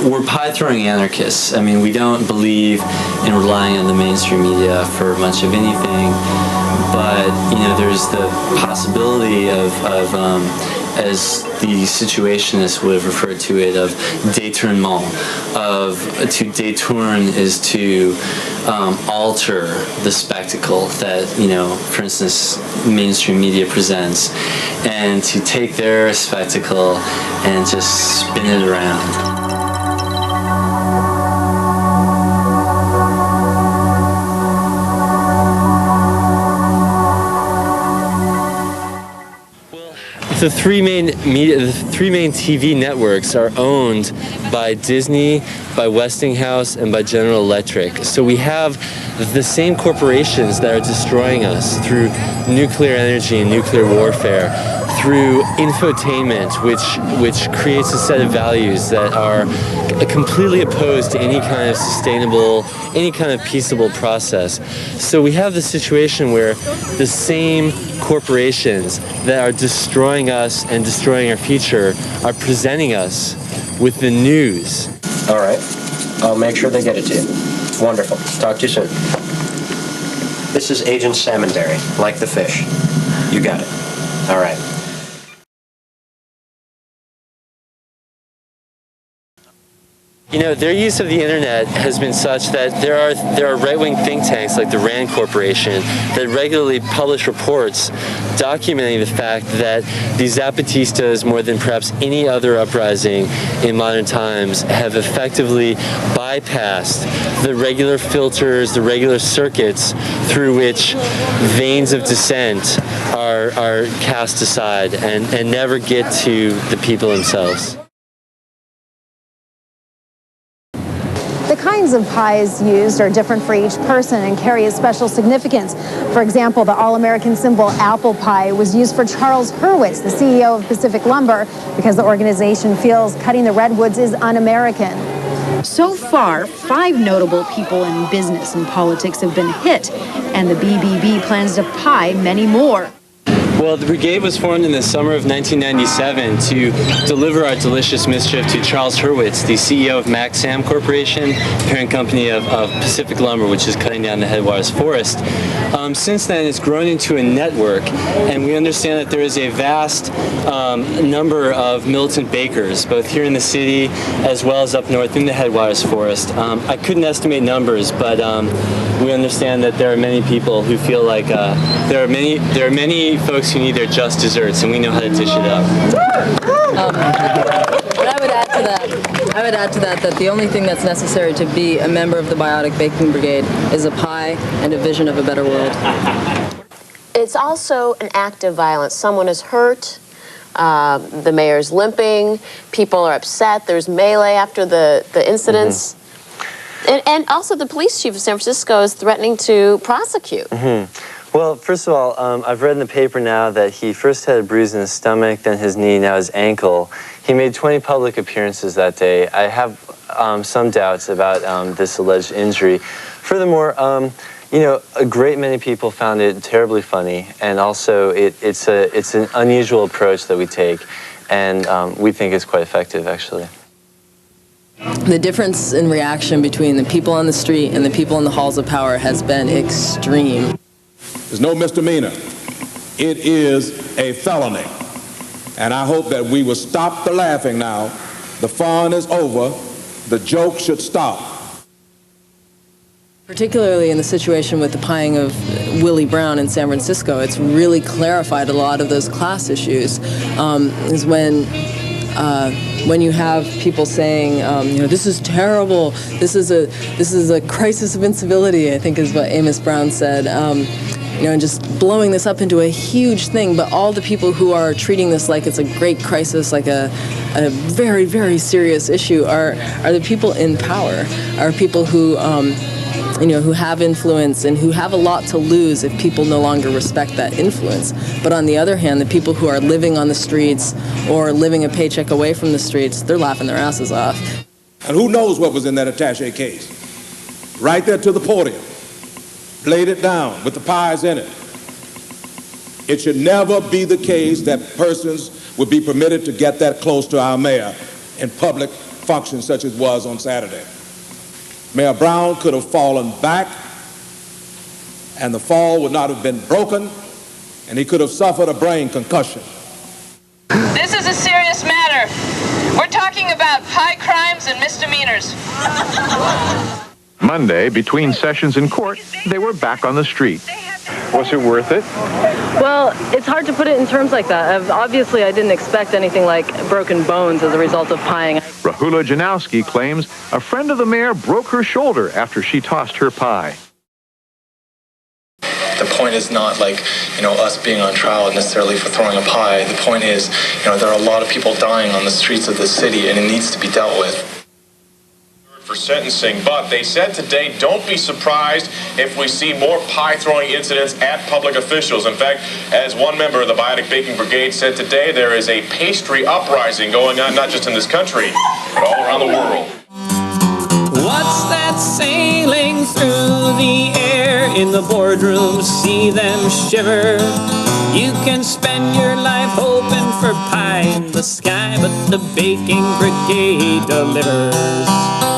we're pie-throwing anarchists. I mean, we don't believe in relying on the mainstream media for much of anything, but, you know, there's the possibility of as the situationists would have referred to it, of détournement. To détourn is to alter the spectacle that, you know, for instance, mainstream media presents, and to take their spectacle and just spin it around. The three main TV networks are owned by Disney, by Westinghouse, and by General Electric. So we have the same corporations that are destroying us through nuclear energy and nuclear warfare, through infotainment, which creates a set of values that are completely opposed to any kind of sustainable, any kind of peaceable process. So we have the situation where the same corporations that are destroying us and destroying our future are presenting us with the news. All right. I'll make sure they get it to you. Wonderful. Talk to you soon. This is Agent Salmonberry, like the fish. You got it. All right. You know, their use of the internet has been such that there are right-wing think tanks like the RAND Corporation that regularly publish reports documenting the fact that the Zapatistas, more than perhaps any other uprising in modern times, have effectively bypassed the regular filters, the regular circuits through which veins of dissent are cast aside and never get to the people themselves. The kinds of pies used are different for each person and carry a special significance. For example, the all-American symbol apple pie was used for Charles Hurwitz, the CEO of Pacific Lumber, because the organization feels cutting the redwoods is un-American. So far, 5 notable people in business and politics have been hit, and the BBB plans to pie many more. Well, the brigade was formed in the summer of 1997 to deliver our delicious mischief to Charles Hurwitz, the CEO of Maxam Corporation, parent company of Pacific Lumber, which is cutting down the Headwaters forest. Since then, it's grown into a network, and we understand that there is a vast number of militant bakers, both here in the city as well as up north in the Headwaters forest. I couldn't estimate numbers, but we understand that there are many people who feel like there are many folks who need their just desserts, and we know how to dish it up. But I would add to that that the only thing that's necessary to be a member of the Biotic Baking Brigade is a pie and a vision of a better world. It's also an act of violence. Someone is hurt. The mayor's limping. People are upset. There's melee after the incidents. Mm-hmm. And also the police chief of San Francisco is threatening to prosecute. Mm-hmm. Well, first of all, I've read in the paper now that he first had a bruise in his stomach, then his knee, now his ankle. He made 20 public appearances that day. I have some doubts about this alleged injury. Furthermore, you know, a great many people found it terribly funny, and also it's an unusual approach that we take, and we think it's quite effective, actually. The difference in reaction between the people on the street and the people in the halls of power has been extreme. There's no misdemeanor. It is a felony. And I hope that we will stop the laughing now. The fun is over. The joke should stop. Particularly in the situation with the pieing of Willie Brown in San Francisco, it's really clarified a lot of those class issues. Is when you have people saying, you know, this is terrible. This is a crisis of incivility, I think is what Amos Brown said. You know, and just blowing this up into a huge thing, but all the people who are treating this like it's a great crisis, like a very, very serious issue, are the people in power, are people who, you know, who have influence and who have a lot to lose if people no longer respect that influence. But on the other hand, the people who are living on the streets or living a paycheck away from the streets, they're laughing their asses off. And who knows what was in that attaché case? Right there to the podium. Laid it down with the pies in it. It should never be the case that persons would be permitted to get that close to our mayor in public function such as was on Saturday. Mayor Brown could have fallen back, and the fall would not have been broken, and he could have suffered a brain concussion. This is a serious matter. We're talking about high crimes and misdemeanors. Monday, between sessions in court, they were back on the street. Was it worth it? Well, it's hard to put it in terms like that. Obviously, I didn't expect anything like broken bones as a result of pieing. Rahula Janowski claims a friend of the mayor broke her shoulder after she tossed her pie. The point is not like, us being on trial necessarily for throwing a pie. The point is, there are a lot of people dying on the streets of this city, and it needs to be dealt with. For sentencing, but they said today, don't be surprised if we see more pie-throwing incidents at public officials. In fact, as one member of the Biotic Baking Brigade said today, there is a pastry uprising going on not just in this country, but all around the world. What's that sailing through the air in the boardroom? See them shiver. You can spend your life hoping for pie in the sky, but the baking brigade delivers.